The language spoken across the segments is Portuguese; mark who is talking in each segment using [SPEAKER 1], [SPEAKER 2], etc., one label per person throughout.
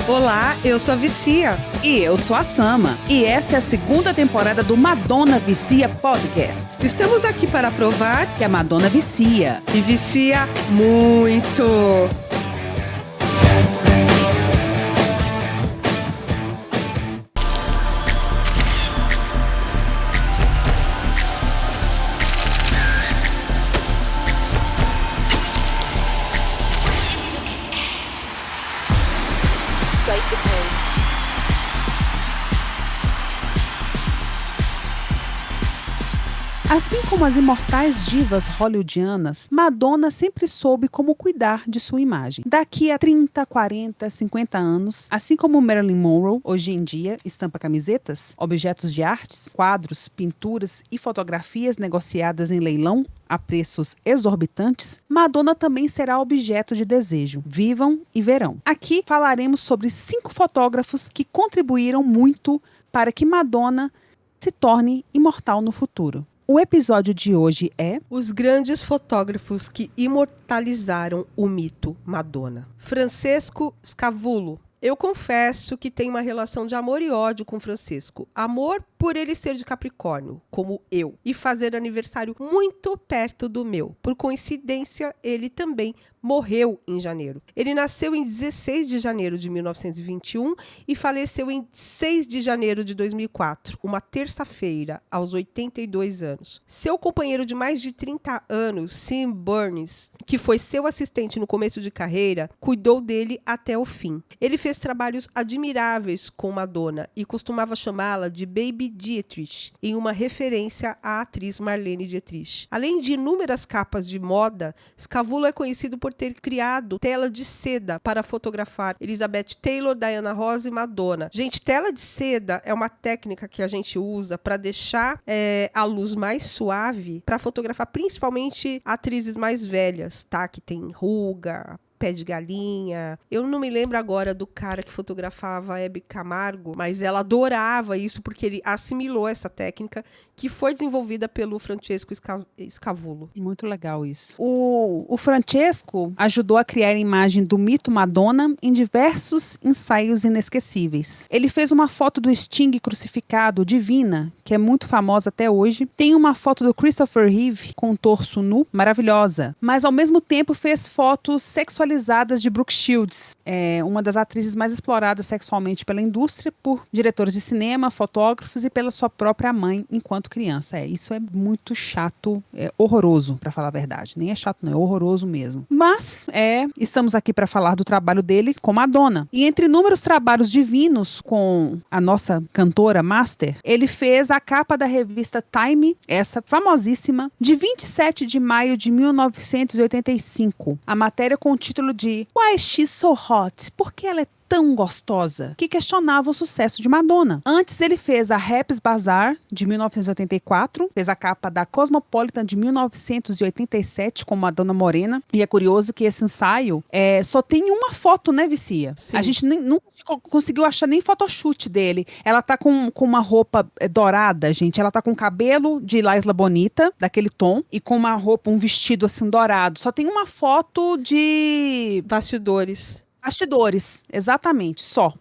[SPEAKER 1] Olá, eu sou a Vicia.
[SPEAKER 2] E eu sou a Sama. E essa é a segunda temporada do Madonna Vicia Podcast.
[SPEAKER 1] Estamos aqui para provar
[SPEAKER 2] que a Madonna vicia.
[SPEAKER 1] E vicia muito.
[SPEAKER 2] Assim como as imortais divas hollywoodianas, Madonna sempre soube como cuidar de sua imagem. Daqui a 30, 40, 50 anos, assim como Marilyn Monroe, hoje em dia, estampa camisetas, objetos de artes, quadros, pinturas e fotografias negociadas em leilão a preços exorbitantes, Madonna também será objeto de desejo. Vivam e verão. Aqui falaremos sobre 5 fotógrafos que contribuíram muito para que Madonna se torne imortal no futuro. O episódio de hoje é
[SPEAKER 1] os grandes fotógrafos que imortalizaram o mito Madonna. Francesco Scavulo. Eu confesso que tenho uma relação de amor e ódio com Francesco. Amor por ele ser de Capricórnio, como eu, e fazer aniversário muito perto do meu. Por coincidência, ele também morreu em janeiro. Ele nasceu em 16 de janeiro de 1921 e faleceu em 6 de janeiro de 2004, uma terça-feira, aos 82 anos. Seu companheiro de mais de 30 anos, Sim Burns, que foi seu assistente no começo de carreira, cuidou dele até o fim. Ele fez trabalhos admiráveis com Madonna e costumava chamá-la de Baby Dietrich, em uma referência à atriz Marlene Dietrich. Além de inúmeras capas de moda, Scavulo é conhecido por ter criado tela de seda para fotografar Elizabeth Taylor, Diana Ross e Madonna. Gente, tela de seda é uma técnica que a gente usa para deixar a luz mais suave para fotografar principalmente atrizes mais velhas, tá? Que tem ruga, pé de galinha. Eu não me lembro agora do cara que fotografava a Hebe Camargo, mas ela adorava isso porque ele assimilou essa técnica que foi desenvolvida pelo Francesco Scavulo.
[SPEAKER 2] Muito legal isso. O Francesco ajudou a criar a imagem do mito Madonna em diversos ensaios inesquecíveis. Ele fez uma foto do Sting crucificado, Divina, que é muito famosa até hoje. Tem uma foto do Christopher Reeve com o torso nu, maravilhosa. Mas ao mesmo tempo fez fotos sexualizadas de Brooke Shields, uma das atrizes mais exploradas sexualmente pela indústria, por diretores de cinema, fotógrafos e pela sua própria mãe enquanto criança. Isso é muito chato, horroroso, para falar a verdade. Nem é chato, não, é horroroso mesmo. Mas, estamos aqui para falar do trabalho dele com Madonna. E entre inúmeros trabalhos divinos com a nossa cantora master, ele fez a capa da revista Time, essa famosíssima, de 27 de maio de 1985. A matéria com o título de Why She's So Hot? Por que ela é tão gostosa? Que questionava o sucesso de Madonna. Antes ele fez a Harper's Bazaar de 1984, fez a capa da Cosmopolitan de 1987 com Madonna morena. E é curioso que esse ensaio só tem uma foto, né, Vicia?
[SPEAKER 1] Sim.
[SPEAKER 2] A gente nunca conseguiu achar nem photoshoot dele. Ela tá com uma roupa dourada, gente. Ela tá com cabelo de La Isla Bonita, daquele tom, e com uma roupa, um vestido assim dourado. Só tem uma foto de
[SPEAKER 1] bastidores,
[SPEAKER 2] exatamente, só.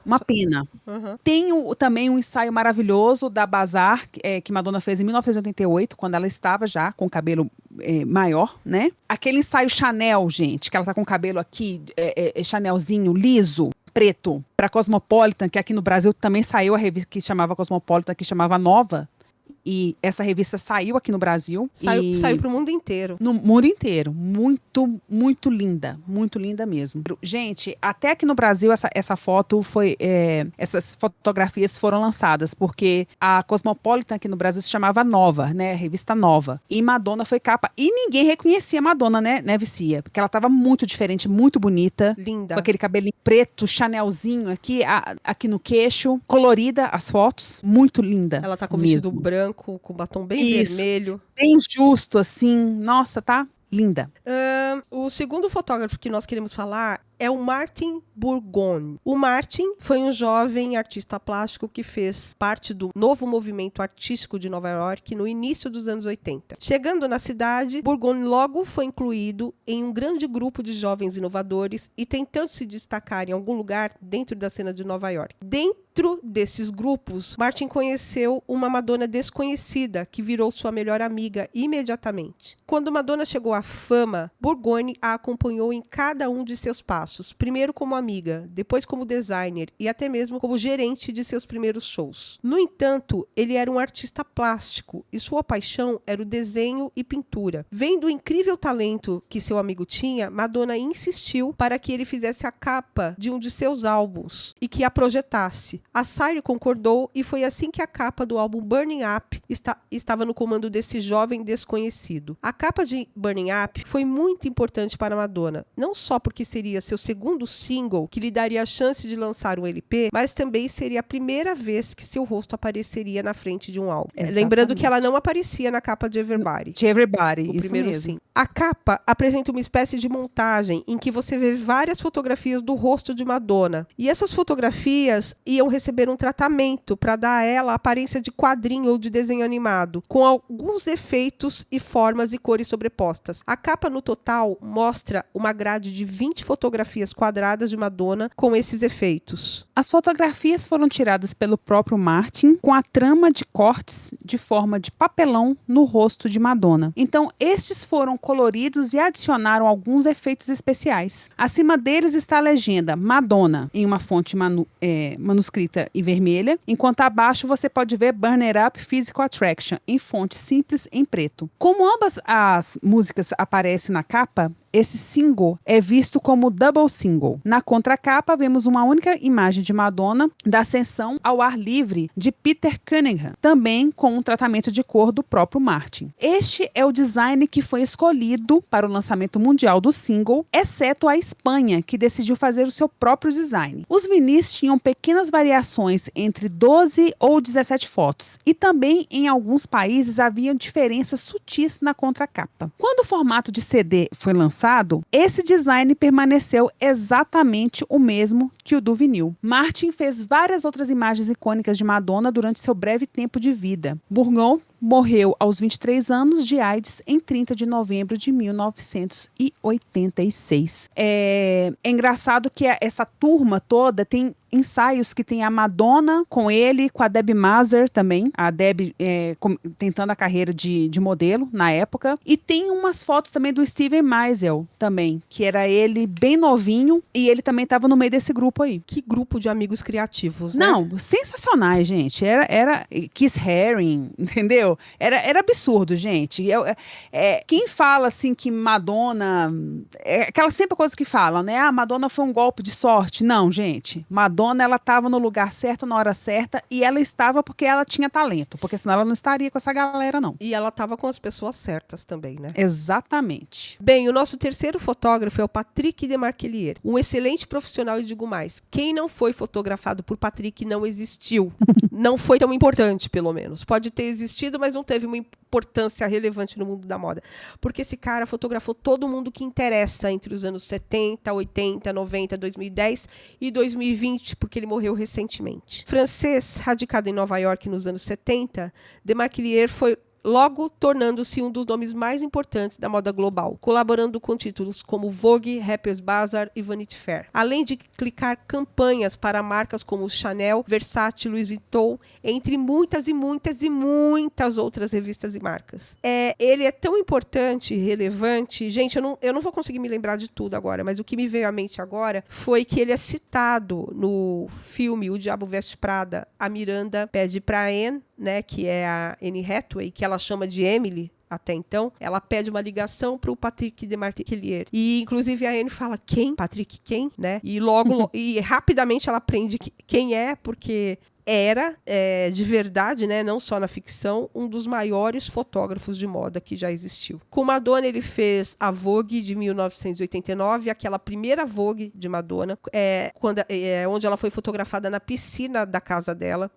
[SPEAKER 2] Uma pena.
[SPEAKER 1] Uhum.
[SPEAKER 2] Tem também um ensaio maravilhoso da Bazaar, que Madonna fez em 1988, quando ela estava já com o cabelo maior, né? Aquele ensaio Chanel, gente, que ela tá com o cabelo aqui, Chanelzinho, liso, preto, para Cosmopolitan, que aqui no Brasil também saiu a revista que chamava Cosmopolitan, que chamava Nova. E essa revista saiu aqui no Brasil.
[SPEAKER 1] Saiu pro mundo inteiro.
[SPEAKER 2] No mundo inteiro. Muito, muito linda. Muito linda mesmo. Gente, até aqui no Brasil essa foto foi... essas fotografias foram lançadas, porque a Cosmopolitan aqui no Brasil se chamava Nova, né? Revista Nova. E Madonna foi capa. E ninguém reconhecia Madonna, né, Vicia? Porque ela tava muito diferente, muito bonita.
[SPEAKER 1] Linda.
[SPEAKER 2] Com aquele cabelinho preto, Chanelzinho aqui no queixo. Colorida as fotos. Muito linda.
[SPEAKER 1] Ela tá com vestido branco, com batom bem vermelho.
[SPEAKER 2] Bem justo, assim. Nossa, tá linda.
[SPEAKER 1] O segundo fotógrafo que nós queremos falar é o Martin Bourgogne. O Martin foi um jovem artista plástico que fez parte do novo movimento artístico de Nova York no início dos anos 80. Chegando na cidade, Bourgogne logo foi incluído em um grande grupo de jovens inovadores e tentando se destacar em algum lugar dentro da cena de Nova York. Dentro desses grupos, Martin conheceu uma Madonna desconhecida que virou sua melhor amiga imediatamente. Quando Madonna chegou à fama, Bourgogne a acompanhou em cada um de seus passos, primeiro como amiga, depois como designer e até mesmo como gerente de seus primeiros shows. No entanto, ele era um artista plástico e sua paixão era o desenho e pintura. Vendo o incrível talento que seu amigo tinha, Madonna insistiu para que ele fizesse a capa de um de seus álbuns e que a projetasse. A Sayre concordou e foi assim que a capa do álbum Burning Up estava no comando desse jovem desconhecido. A capa de Burning Up foi muito importante para Madonna, não só porque seria seu segundo single que lhe daria a chance de lançar um LP, mas também seria a primeira vez que seu rosto apareceria na frente de um álbum. Lembrando que ela não aparecia na capa de Everybody.
[SPEAKER 2] De Everybody,
[SPEAKER 1] o
[SPEAKER 2] isso
[SPEAKER 1] primeiro
[SPEAKER 2] mesmo.
[SPEAKER 1] sim. A capa apresenta uma espécie de montagem em que você vê várias fotografias do rosto de Madonna. E essas fotografias iam receber um tratamento para dar a ela a aparência de quadrinho ou de desenho animado, com alguns efeitos e formas e cores sobrepostas. A capa no total mostra uma grade de 20 fotografias quadradas de Madonna com esses efeitos.
[SPEAKER 2] As fotografias foram tiradas pelo próprio Martin com a trama de cortes de forma de papelão no rosto de Madonna. Então, estes foram coloridos e adicionaram alguns efeitos especiais. Acima deles está a legenda Madonna, em uma fonte manuscrita e vermelha, enquanto abaixo você pode ver Burn It Up Physical Attraction, em fonte simples em preto. Como ambas as músicas aparecem na capa, esse single é visto como double single. Na contracapa, vemos uma única imagem de Madonna da ascensão ao ar livre de Peter Cunningham, também com um tratamento de cor do próprio Martin. Este é o design que foi escolhido para o lançamento mundial do single, exceto a Espanha, que decidiu fazer o seu próprio design. Os vinis tinham pequenas variações entre 12 ou 17 fotos, e também em alguns países haviam diferenças sutis na contracapa. Quando o formato de CD foi lançado, esse design permaneceu exatamente o mesmo que o do vinil. Martin fez várias outras imagens icônicas de Madonna durante seu breve tempo de vida. Bourgogne morreu aos 23 anos de AIDS em 30 de novembro de 1986. É engraçado que essa turma toda tem ensaios que tem a Madonna com ele, com a Debbie Mazar também, a Debbie tentando a carreira de modelo na época, e tem umas fotos também do Steven Meisel também, que era ele bem novinho, e ele também estava no meio desse grupo aí.
[SPEAKER 1] Que grupo de amigos criativos, né?
[SPEAKER 2] Não, sensacionais, gente. Era Keith Haring, entendeu? Era absurdo, gente. Quem fala assim que Madonna... aquela sempre coisa que fala, né? Ah, Madonna foi um golpe de sorte. Não, gente. Madonna, ela estava no lugar certo, na hora certa, e ela estava porque ela tinha talento, porque senão ela não estaria com essa galera, não.
[SPEAKER 1] E ela estava com as pessoas certas também, né?
[SPEAKER 2] Exatamente.
[SPEAKER 1] Bem, o nosso terceiro fotógrafo é o Patrick Demarquelier, um excelente profissional, e digo mais, quem não foi fotografado por Patrick não existiu. Não foi tão importante, pelo menos. Pode ter existido, mas não teve uma importância relevante no mundo da moda. Porque esse cara fotografou todo mundo que interessa entre os anos 70, 80, 90, 2010 e 2020, porque ele morreu recentemente. Francês, radicado em Nova York nos anos 70, Demarquelier foi logo tornando-se um dos nomes mais importantes da moda global, colaborando com títulos como Vogue, Harper's Bazaar e Vanity Fair, além de clicar campanhas para marcas como Chanel, Versace, Louis Vuitton, entre muitas e muitas e muitas outras revistas e marcas. Ele é tão importante e relevante, gente, eu não vou conseguir me lembrar de tudo agora, mas o que me veio à mente agora foi que ele é citado no filme O Diabo Veste Prada. A Miranda pede para Anne, né, que é a Anne Hathaway, que ela chama de Emily até então, ela pede uma ligação para o Patrick Demarquelier. E, inclusive, a Anne fala, quem? Patrick quem? Né? E e rapidamente ela aprende quem é, porque era, de verdade, né, não só na ficção, um dos maiores fotógrafos de moda que já existiu. Com Madonna, ele fez a Vogue de 1989, aquela primeira Vogue de Madonna, onde ela foi fotografada na piscina da casa dela.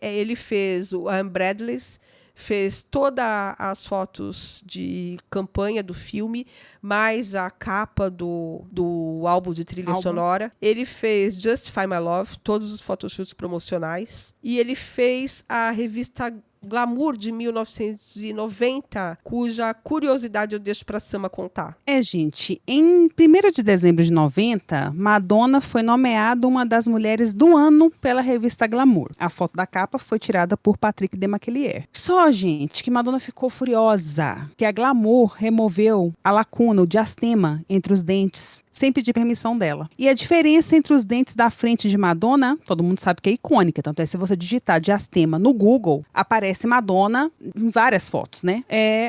[SPEAKER 1] Ele fez o Anne Bradley's, fez todas as fotos de campanha do filme, mais a capa do álbum de trilha sonora. Ele fez Justify My Love, todos os photoshoots promocionais. E ele fez a revista Glamour de 1990, cuja curiosidade eu deixo pra Sama contar.
[SPEAKER 2] Gente, em 1º de dezembro de 90, Madonna foi nomeada uma das mulheres do ano pela revista Glamour. A foto da capa foi tirada por Patrick Demarchelier. Só, gente, que Madonna ficou furiosa, que a Glamour removeu a lacuna, o diastema entre os dentes, sem pedir permissão dela. E a diferença entre os dentes da frente de Madonna, todo mundo sabe que é icônica, tanto é se você digitar diastema no Google, aparece Madonna em várias fotos, né?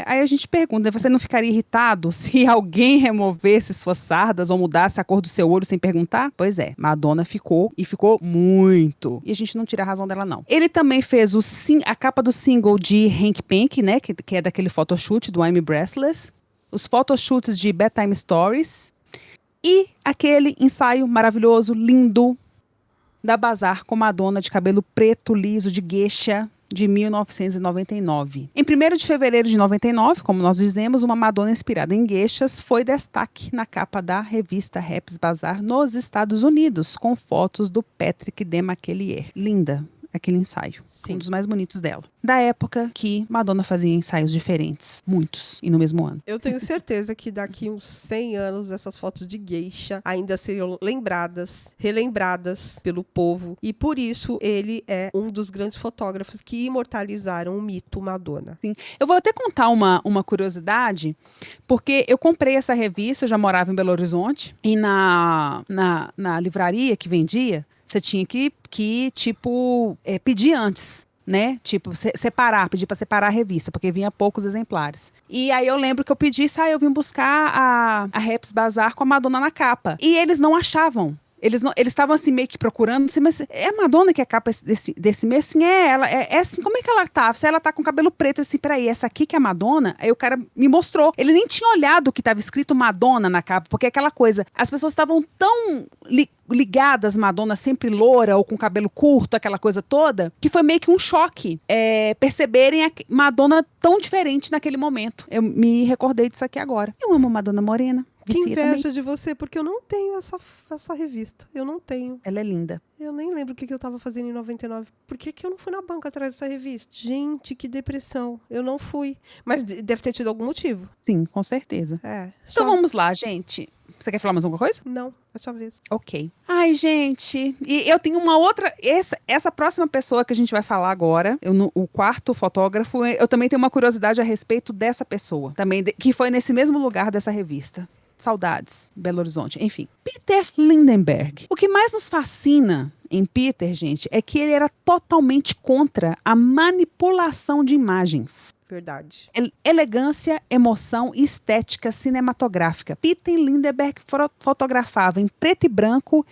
[SPEAKER 2] Aí a gente pergunta, você não ficaria irritado se alguém removesse suas sardas ou mudasse a cor do seu olho sem perguntar? Pois é, Madonna ficou, e ficou muito. E a gente não tira a razão dela, não. Ele também fez a capa do single de Hank Pank, né? Que é daquele photoshoot do I'm Breathless. Os photoshoots de Bedtime Stories. E aquele ensaio maravilhoso, lindo, da Bazar com Madonna de cabelo preto, liso, de geisha, de 1999. Em 1º de fevereiro de 99, como nós dizemos, uma Madonna inspirada em geishas foi destaque na capa da revista Harper's Bazaar nos Estados Unidos, com fotos do Patrick Demarchelier. Linda aquele ensaio.
[SPEAKER 1] Sim.
[SPEAKER 2] Um dos mais bonitos dela. Da época que Madonna fazia ensaios diferentes. Muitos. E no mesmo ano.
[SPEAKER 1] Eu tenho certeza que daqui uns 100 anos essas fotos de geisha ainda seriam lembradas, relembradas pelo povo. E por isso ele é um dos grandes fotógrafos que imortalizaram o mito Madonna.
[SPEAKER 2] Sim. Eu vou até contar uma curiosidade, porque eu comprei essa revista, eu já morava em Belo Horizonte, e na livraria que vendia, você tinha que tipo, pedir antes, né? Tipo, pedir para separar a revista, porque vinha poucos exemplares. E aí eu lembro que eu pedi, eu vim buscar a Harper's Bazaar com a Madonna na capa. E eles não achavam. Eles estavam assim meio que procurando, assim, mas é a Madonna que é a capa desse mês? Assim, ela é assim, como é que ela tá? Se ela tá com cabelo preto, assim, peraí, essa aqui que é a Madonna? Aí o cara me mostrou. Ele nem tinha olhado que tava escrito Madonna na capa, porque é aquela coisa, as pessoas estavam tão ligadas, Madonna sempre loura ou com cabelo curto, aquela coisa toda, que foi meio que um choque perceberem a Madonna tão diferente naquele momento. Eu me recordei disso aqui agora. Eu amo Madonna morena.
[SPEAKER 1] Que inveja de você, porque eu não tenho essa revista. Eu não tenho.
[SPEAKER 2] Ela é linda.
[SPEAKER 1] Eu nem lembro o que eu tava fazendo em 99. Por que eu não fui na banca atrás dessa revista? Gente, que depressão. Eu não fui. Mas deve ter tido algum motivo.
[SPEAKER 2] Sim, com certeza.
[SPEAKER 1] Então
[SPEAKER 2] vamos lá, gente. Você quer falar mais alguma coisa?
[SPEAKER 1] Não, é sua vez.
[SPEAKER 2] Ok. Ai, gente. E eu tenho uma outra... Essa próxima pessoa que a gente vai falar agora, o quarto fotógrafo, eu também tenho uma curiosidade a respeito dessa pessoa. Também, que foi nesse mesmo lugar dessa revista. Saudades, Belo Horizonte, enfim. Peter Lindenberg. O que mais nos fascina em Peter, gente, é que ele era totalmente contra a manipulação de imagens.
[SPEAKER 1] Verdade.
[SPEAKER 2] Elegância, emoção e estética cinematográfica. Peter Lindenberg fotografava em preto e branco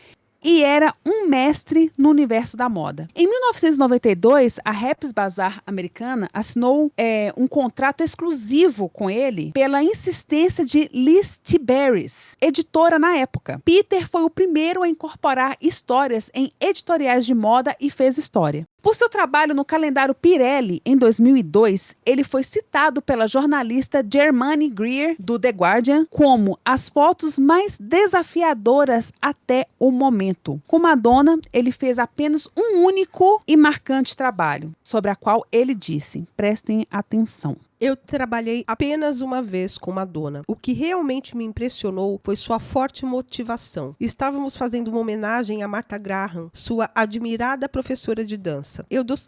[SPEAKER 2] e era um mestre no universo da moda. Em 1992, a Harper's Bazaar americana assinou um contrato exclusivo com ele pela insistência de Liz Tiberius, editora na época. Peter foi o primeiro a incorporar histórias em editoriais de moda e fez história. Por seu trabalho no calendário Pirelli, em 2002, ele foi citado pela jornalista Germaine Greer, do The Guardian, como as fotos mais desafiadoras até o momento. Com Madonna, ele fez apenas um único e marcante trabalho, sobre a qual ele disse, prestem atenção.
[SPEAKER 1] Eu trabalhei apenas uma vez com Madonna. O que realmente me impressionou foi sua forte motivação. Estávamos fazendo uma homenagem a Martha Graham, sua admirada professora de dança.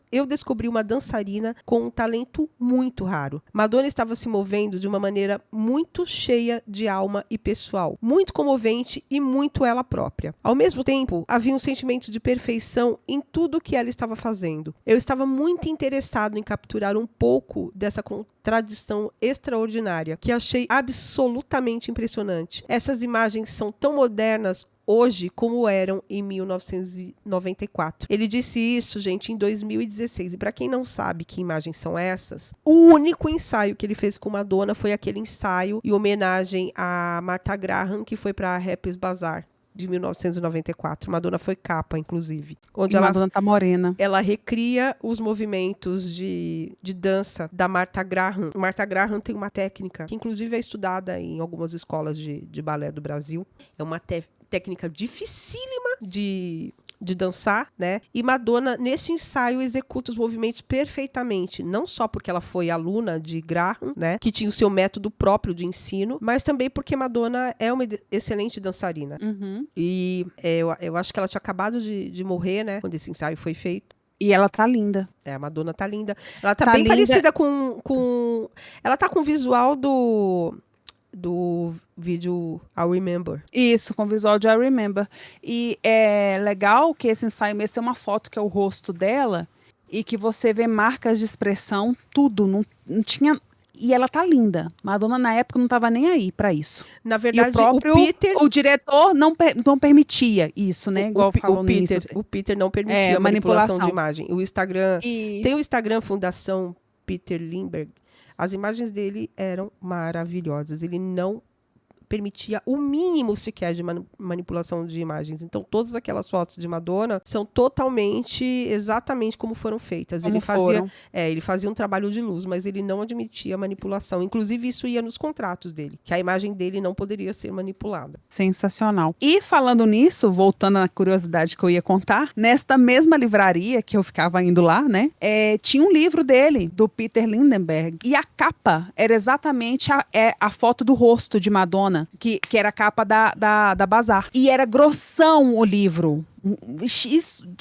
[SPEAKER 1] Eu descobri uma dançarina com um talento muito raro. Madonna estava se movendo de uma maneira muito cheia de alma e pessoal, muito comovente e muito ela própria. Ao mesmo tempo, havia um sentimento de perfeição em tudo que ela estava fazendo. Eu estava muito interessado em capturar um pouco dessa tradição extraordinária, que achei absolutamente impressionante. Essas imagens são tão modernas hoje como eram em 1994. Ele disse isso, gente, em 2016. E para quem não sabe que imagens são essas, o único ensaio que ele fez com Madonna foi aquele ensaio em homenagem a Martha Graham, que foi para a Harper's Bazaar de 1994. Madonna foi capa, inclusive. Onde
[SPEAKER 2] E
[SPEAKER 1] ela
[SPEAKER 2] Madonna tá morena.
[SPEAKER 1] ela recria os movimentos de dança da Martha Graham. Martha Graham tem uma técnica que, inclusive, é estudada em algumas escolas de balé do Brasil. É uma técnica dificílima de dançar, né? E Madonna, nesse ensaio, executa os movimentos perfeitamente. Não só porque ela foi aluna de Graham, né? Que tinha o seu método próprio de ensino, mas também porque Madonna é uma excelente dançarina.
[SPEAKER 2] Uhum.
[SPEAKER 1] E eu acho que ela tinha acabado de morrer, né? Quando esse ensaio foi feito.
[SPEAKER 2] E ela tá linda.
[SPEAKER 1] A Madonna tá linda. Ela tá
[SPEAKER 2] Tá
[SPEAKER 1] bem
[SPEAKER 2] linda.
[SPEAKER 1] parecida com... Ela tá com o visual do vídeo I Remember.
[SPEAKER 2] Isso, com o visual de I Remember. E é legal que esse ensaio mesmo tem uma foto que é o rosto dela e que você vê marcas de expressão, tudo. Não tinha... E ela tá linda. Madonna, na época, não tava nem aí pra isso.
[SPEAKER 1] Na
[SPEAKER 2] E
[SPEAKER 1] verdade,
[SPEAKER 2] o próprio, o diretor não permitia isso, né? Igual falou no início.
[SPEAKER 1] O Peter não permitia manipulação de imagem. O Instagram...
[SPEAKER 2] E...
[SPEAKER 1] Tem o Instagram Fundação Peter Lindbergh. As imagens dele eram maravilhosas. Ele não permitia o mínimo sequer de manipulação de imagens. Então, todas aquelas fotos de Madonna são totalmente, exatamente como foram feitas.
[SPEAKER 2] Como
[SPEAKER 1] ele fazia um trabalho de luz, mas ele não admitia manipulação. Inclusive, isso ia nos contratos dele, que a imagem dele não poderia ser manipulada.
[SPEAKER 2] Sensacional. E falando nisso, voltando à curiosidade que eu ia contar, nesta mesma livraria que eu ficava indo lá, né, tinha um livro dele, do Peter Lindenberg, e a capa era exatamente a foto do rosto de Madonna, que era a capa da Bazar. E era grossão o livro,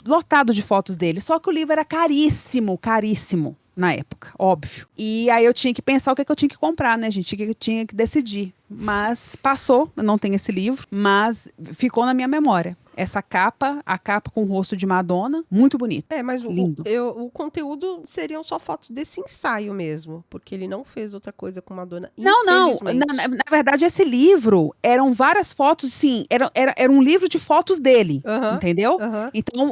[SPEAKER 2] lotado de fotos dele, só que o livro era caríssimo, caríssimo na época, óbvio. E aí eu tinha que pensar o que eu tinha que comprar, né, gente? O que eu tinha que decidir. Mas passou, eu não tenho esse livro, mas ficou na minha memória. Essa capa, a capa com o rosto de Madonna, muito bonito.
[SPEAKER 1] Mas
[SPEAKER 2] lindo.
[SPEAKER 1] O conteúdo seriam só fotos desse ensaio mesmo, porque ele não fez outra coisa com Madonna.
[SPEAKER 2] Não. Na verdade, esse livro eram várias fotos, sim. Era um livro de fotos dele, entendeu?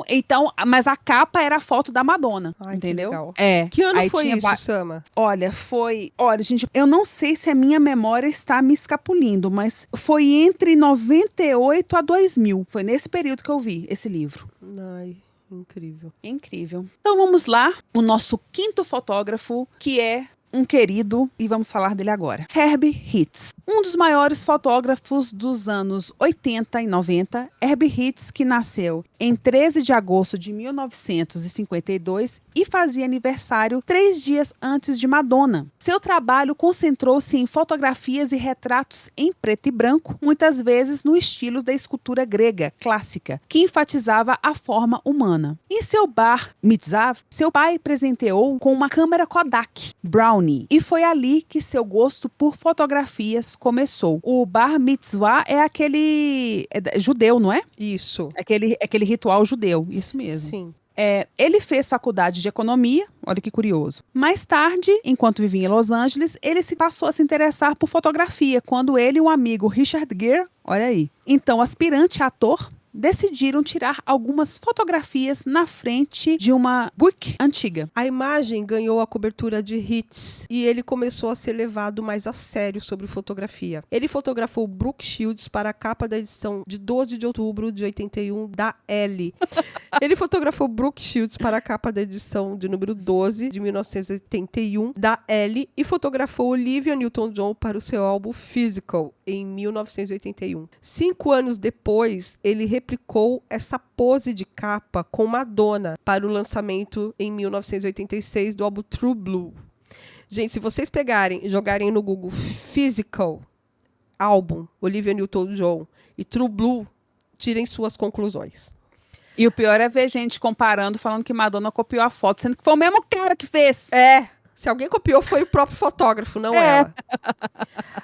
[SPEAKER 2] Então, mas a capa era a foto da Madonna, entendeu?
[SPEAKER 1] Que legal.
[SPEAKER 2] É.
[SPEAKER 1] Que ano foi isso, Sama?
[SPEAKER 2] Olha, gente, eu não sei se a minha memória está me escapulindo, mas foi entre 98 a 2000. Foi nesse período que eu vi esse livro.
[SPEAKER 1] Ai, incrível.
[SPEAKER 2] Incrível. Então vamos lá, o nosso quinto fotógrafo, que é um querido, e vamos falar dele agora. Herbie Hitz. Um dos maiores fotógrafos dos anos 80 e 90, Herbie Hitz, que nasceu em 13 de agosto de 1952 e fazia aniversário 3 dias antes de Madonna. Seu trabalho concentrou-se em fotografias e retratos em preto e branco, muitas vezes no estilo da escultura grega clássica, que enfatizava a forma humana. Em seu bar mitzvah, seu pai presenteou com uma câmera Kodak Brownie, e foi ali que seu gosto por fotografias começou. O bar mitzvah é aquele judeu, não é?
[SPEAKER 1] Isso.
[SPEAKER 2] Aquele ritual judeu, isso mesmo.
[SPEAKER 1] Sim.
[SPEAKER 2] Ele fez faculdade de economia, olha que curioso. Mais tarde, enquanto vivia em Los Angeles, ele passou a se interessar por fotografia, quando ele e um amigo, Richard Gere, olha aí, então aspirante a ator, decidiram tirar algumas fotografias na frente de uma Buick antiga.
[SPEAKER 1] A imagem ganhou a cobertura de Hitz e ele começou a ser levado mais a sério sobre fotografia. Ele fotografou Brooke Shields para a capa da edição de 12 de outubro de 81 da Elle. Ele fotografou Brooke Shields para a capa da edição de número 12 de 1981 da Elle e fotografou Olivia Newton-John para o seu álbum Physical em 1981. 5 anos depois, ele replicou essa pose de capa com Madonna para o lançamento em 1986 do álbum True Blue. Gente, se vocês pegarem e jogarem no Google Physical, álbum, Olivia Newton-John e True Blue, tirem suas conclusões.
[SPEAKER 2] E o pior é ver gente comparando, falando que Madonna copiou a foto, sendo que foi o mesmo cara que fez.
[SPEAKER 1] Se alguém copiou, foi o próprio fotógrafo, não ela.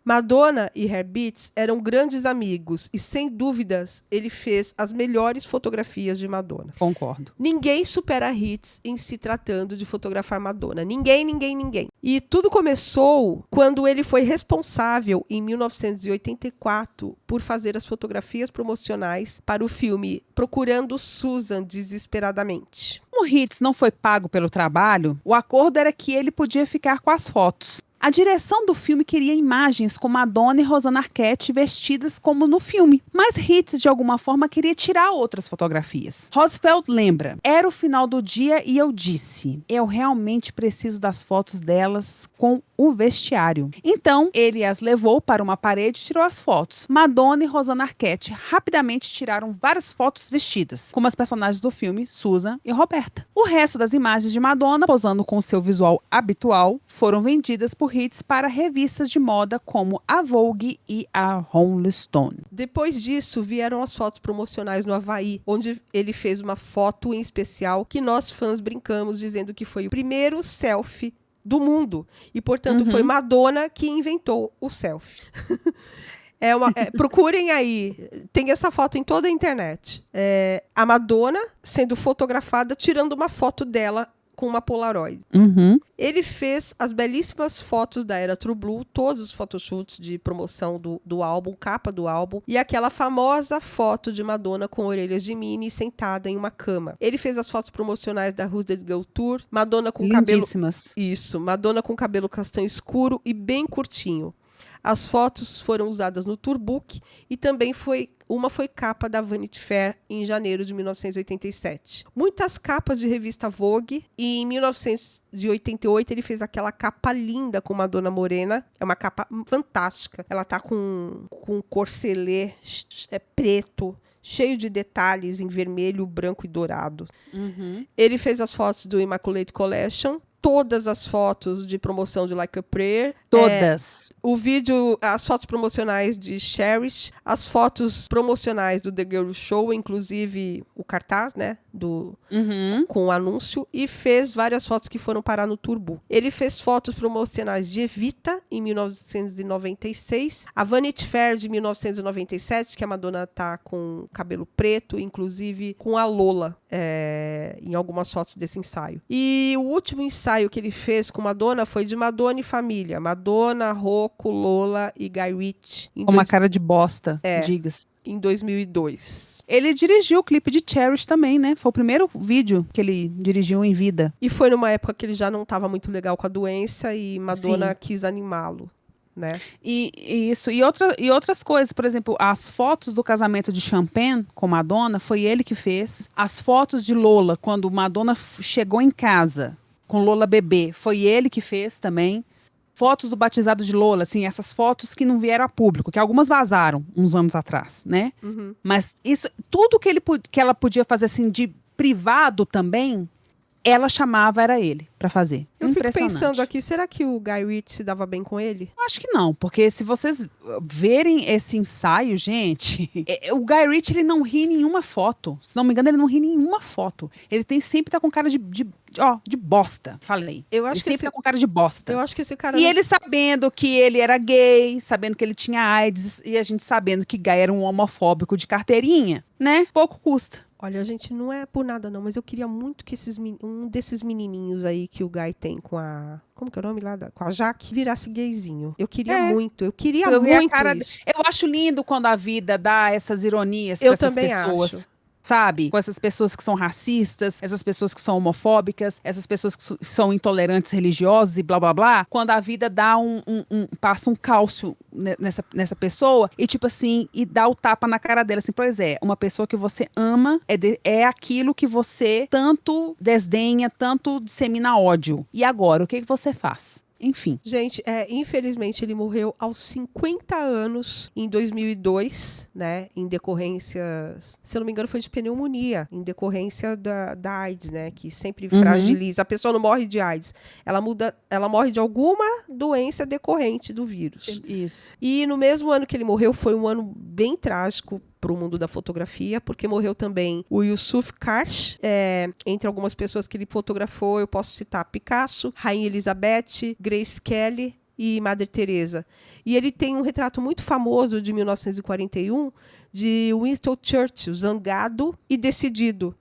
[SPEAKER 1] Madonna e Herbie Hitz eram grandes amigos e, sem dúvidas, ele fez as melhores fotografias de Madonna.
[SPEAKER 2] Concordo.
[SPEAKER 1] Ninguém supera Hitz em se tratando de fotografar Madonna. Ninguém. E tudo começou quando ele foi responsável, em 1984, por fazer as fotografias promocionais para o filme Procurando Susan Desesperadamente.
[SPEAKER 2] Como Hitz não foi pago pelo trabalho, o acordo era que ele podia ficar com as fotos. A direção do filme queria imagens com Madonna e Rosanna Arquette vestidas como no filme, mas Hitz, de alguma forma, queria tirar outras fotografias. Roosevelt lembra: era o final do dia e eu disse, eu realmente preciso das fotos delas com o vestiário. Então, ele as levou para uma parede e tirou as fotos. Madonna e Rosanna Arquette rapidamente tiraram várias fotos vestidas, como as personagens do filme, Susan e Roberta. O resto das imagens de Madonna, posando com seu visual habitual, foram vendidas por Hitz para revistas de moda como a Vogue e a Rolling Stone.
[SPEAKER 1] Depois disso, vieram as fotos promocionais no Havaí, onde ele fez uma foto em especial que nós fãs brincamos dizendo que foi o primeiro selfie do mundo. E, portanto, foi Madonna que inventou o selfie. Procurem aí, tem essa foto em toda a internet. A Madonna sendo fotografada, tirando uma foto dela com uma Polaroid. Ele fez as belíssimas fotos da era True Blue, todos os photoshoots de promoção do álbum, capa do álbum, e aquela famosa foto de Madonna com orelhas de Minnie sentada em uma cama. Ele fez as fotos promocionais da Who's That Girl Tour, Madonna com
[SPEAKER 2] lindíssimas.
[SPEAKER 1] Madonna com cabelo castanho escuro e bem curtinho. As fotos foram usadas no Tourbook e também uma foi capa da Vanity Fair em janeiro de 1987. Muitas capas de revista Vogue, e em 1988 ele fez aquela capa linda com Madonna morena. É uma capa fantástica. Ela tá com um corcelê preto, cheio de detalhes em vermelho, branco e dourado. Ele fez as fotos do Immaculate Collection, todas as fotos de promoção de Like a Prayer.
[SPEAKER 2] Todas.
[SPEAKER 1] O vídeo, as fotos promocionais de Cherish, as fotos promocionais do The Girl Show, inclusive o cartaz, né? Com o anúncio, e fez várias fotos que foram parar no Turbo. Ele fez fotos promocionais de Evita, em 1996, a Vanity Fair de 1997, que a Madonna tá com cabelo preto, inclusive com a Lola, em algumas fotos desse ensaio. E o último ensaio que ele fez com Madonna foi de Madonna e família. Madonna, Rocco, Lola e Guy Ritchie.
[SPEAKER 2] Com uma cara de bosta, diga-se.
[SPEAKER 1] Em 2002.
[SPEAKER 2] Ele dirigiu o clipe de Cherish também, né? Foi o primeiro vídeo que ele dirigiu em vida.
[SPEAKER 1] E foi numa época que ele já não estava muito legal com a doença e Madonna quis animá-lo, né?
[SPEAKER 2] E outras coisas. Por exemplo, as fotos do casamento de Champagne com Madonna, foi ele que fez. As fotos de Lola, quando Madonna chegou em casa com Lola bebê, foi ele que fez também. Fotos do batizado de Lola, assim, essas fotos que não vieram a público, que algumas vazaram uns anos atrás, né? Mas isso, tudo que ela podia fazer, assim, de privado também, ela chamava, era ele, pra fazer.
[SPEAKER 1] Eu fico pensando aqui, será que o Guy Ritchie se dava bem com ele?
[SPEAKER 2] Eu acho que não, porque se vocês verem esse ensaio, gente, o Guy Ritchie, ele não ri em nenhuma foto. Se não me engano, ele não ri em nenhuma foto. Ele sempre tá com cara de bosta, falei. Ele sempre tá com cara de bosta.
[SPEAKER 1] Eu acho que esse cara...
[SPEAKER 2] E ele sabendo que ele era gay, sabendo que ele tinha AIDS, e a gente sabendo que Guy era um homofóbico de carteirinha, né? Pouco custa.
[SPEAKER 1] Olha, gente, não é por nada não, mas eu queria muito que um desses menininhos aí que o Guy tem com a... Como que é o nome lá? Com a Jaque, virasse gayzinho. Eu queria muito, eu queria muito isso.
[SPEAKER 2] Eu acho lindo quando a vida dá essas ironias para essas pessoas.
[SPEAKER 1] Acho.
[SPEAKER 2] Sabe? Com essas pessoas que são racistas, essas pessoas que são homofóbicas, essas pessoas que são intolerantes religiosos e blá blá blá. Quando a vida dá passa um cálcio nessa pessoa e tipo assim, e dá o tapa na cara dela, assim, pois é, uma pessoa que você ama é aquilo que você tanto desdenha, tanto dissemina ódio. E agora, o que você faz? Enfim.
[SPEAKER 1] Gente, infelizmente ele morreu aos 50 anos em 2002, né? Em decorrência, se eu não me engano, foi de pneumonia, em decorrência da AIDS, né? Que sempre fragiliza. A pessoa não morre de AIDS. Ela morre de alguma doença decorrente do vírus.
[SPEAKER 2] Isso.
[SPEAKER 1] E no mesmo ano que ele morreu, foi um ano bem trágico para o mundo da fotografia, porque morreu também o Yusuf Karsh, entre algumas pessoas que ele fotografou, eu posso citar Picasso, Rainha Elizabeth, Grace Kelly e Madre Teresa. E ele tem um retrato muito famoso de 1941 de Winston Churchill, zangado e decidido,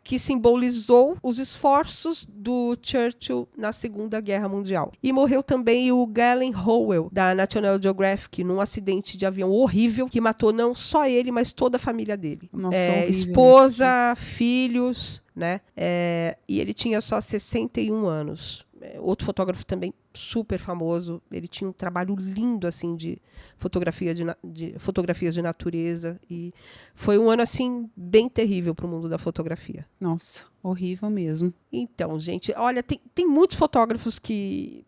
[SPEAKER 1] que simbolizou os esforços do Churchill na Segunda Guerra Mundial. E morreu também o Galen Howell, da National Geographic, num acidente de avião horrível, que matou não só ele, mas toda a família dele.
[SPEAKER 2] Nossa, horrível,
[SPEAKER 1] esposa, filhos, né? E ele tinha só 61 anos. outro fotógrafo também super famoso. Ele tinha um trabalho lindo assim de fotografias de natureza, e foi um ano assim bem terrível para o mundo da fotografia.
[SPEAKER 2] Nossa, horrível mesmo.
[SPEAKER 1] Então, gente, olha, tem muitos fotógrafos que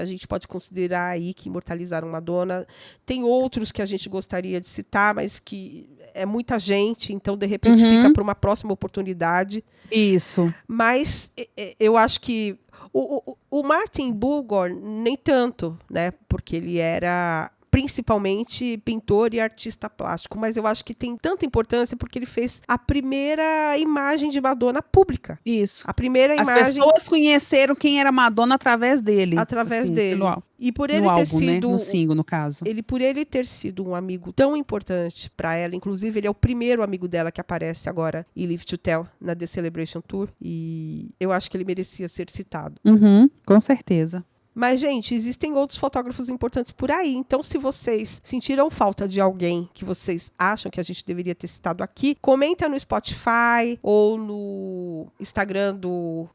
[SPEAKER 1] a gente pode considerar aí que imortalizaram Madonna. Tem outros que a gente gostaria de citar, mas que é muita gente, então de repente fica para uma próxima oportunidade.
[SPEAKER 2] Isso.
[SPEAKER 1] Mas eu acho que o Martin Bulgor nem tanto, né? Porque ele era principalmente pintor e artista plástico, mas eu acho que tem tanta importância porque ele fez a primeira imagem de Madonna pública.
[SPEAKER 2] Isso.
[SPEAKER 1] A primeira
[SPEAKER 2] As
[SPEAKER 1] imagem
[SPEAKER 2] pessoas conheceram quem era Madonna através dele.
[SPEAKER 1] através
[SPEAKER 2] assim,
[SPEAKER 1] dele. E por ele
[SPEAKER 2] no
[SPEAKER 1] ter
[SPEAKER 2] álbum,
[SPEAKER 1] sido
[SPEAKER 2] né? No single, no caso.
[SPEAKER 1] por ele ter sido um amigo tão importante para ela, inclusive ele é o primeiro amigo dela que aparece agora em Live to Tell na The Celebration Tour, e eu acho que ele merecia ser citado.
[SPEAKER 2] Com certeza.
[SPEAKER 1] Mas, gente, existem outros fotógrafos importantes por aí. Então, se vocês sentiram falta de alguém que vocês acham que a gente deveria ter citado aqui, comenta no Spotify ou no Instagram do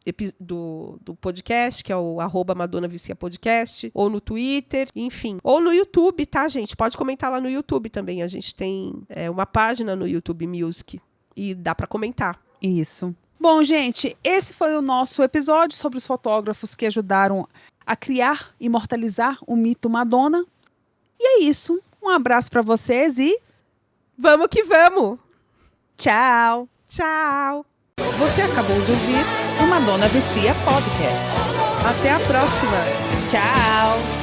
[SPEAKER 1] podcast, que é o @MadonnaViciaPodcast, ou no Twitter, enfim. Ou no YouTube, tá, gente? Pode comentar lá no YouTube também. A gente tem uma página no YouTube Music e dá para comentar.
[SPEAKER 2] Isso. Bom, gente, esse foi o nosso episódio sobre os fotógrafos que ajudaram a criar, imortalizar o mito Madonna. E é isso. Um abraço para vocês e
[SPEAKER 1] vamos que vamos!
[SPEAKER 2] tchau!
[SPEAKER 1] Tchau! Você acabou de ouvir
[SPEAKER 2] o Madonna Vicia Podcast.
[SPEAKER 1] Até a próxima!
[SPEAKER 2] Tchau!